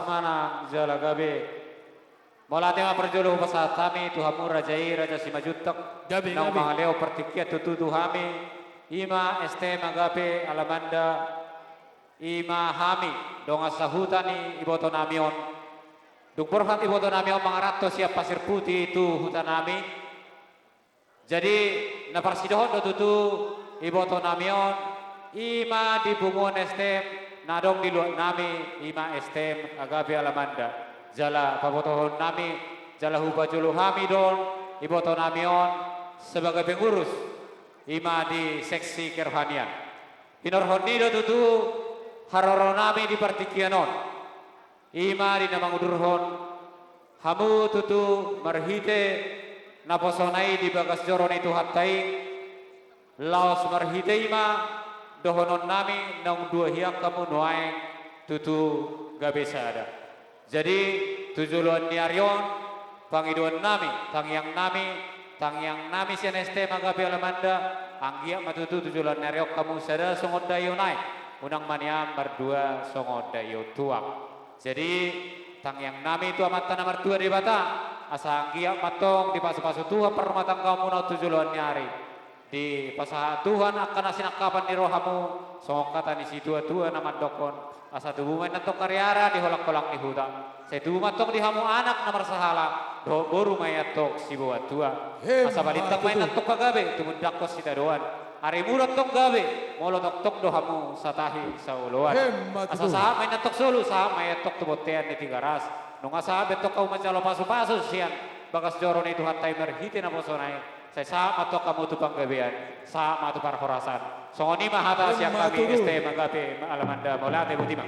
mana jala gabe. Mola tema perjolo pasat kami Tuhamu rajai raja simajutak. Nang mangaleo pertikia tutu hami. Ima estema gabe alamanda. Ima hami donga sahutani iboto namion. Dukborfat iboto namion mangarato siap pasir putih itu hutan nami. Jadi naparsidohon do tutu iboto namion. Ima di bungon estem nadong di luar nami ima estem agabe alamanda jala pabotohon nami jala hubajulu hamidon iboto namion sebagai pengurus ima di seksi kerohanian inorhon nido tutu haroro nami di partikianon ima di namangudurhon hamu tutu marhite naposonai di bagas joron itu hattai laos marhite ima dohonon nami nang dua hiak kamu noai tutu gabesa ada. Jadi tujuluan niarion pangiduan nami tang yang nami seneste magabe alamanda anggia matutu tujuluan niariok kamu sada songot dayo nai unang maniam berdua songot dayo tuang. Jadi tang yang nami itu amat tanah mertua di bata asa anggia matong di pasu-pasu Tuhan perumah tangga kamu nau tujuluan niari. Di pasaha Tuhan akan asinakapan di rohamu songok kata ni si tua nama dokon asa tubuh main natok karyara di holak-holak di hutan saya tubuh matong di hamu anak nomor sahala do boru mayatok si bawa tua asa balintang main natok kagabe tubuh dakos kita doan hari murat tok gabe molo tok do hamu satahi sauluan asa sahab main natok solo sahab mayatok tubotean di tiga ras nung asa betok kau macalo pasu-pasu sian bagas joron itu hatai merhiti na posonai saya sama atau kamu tukang gabean sama tu para horasan songoni mahata siap kami ST magabe alamanda molate butima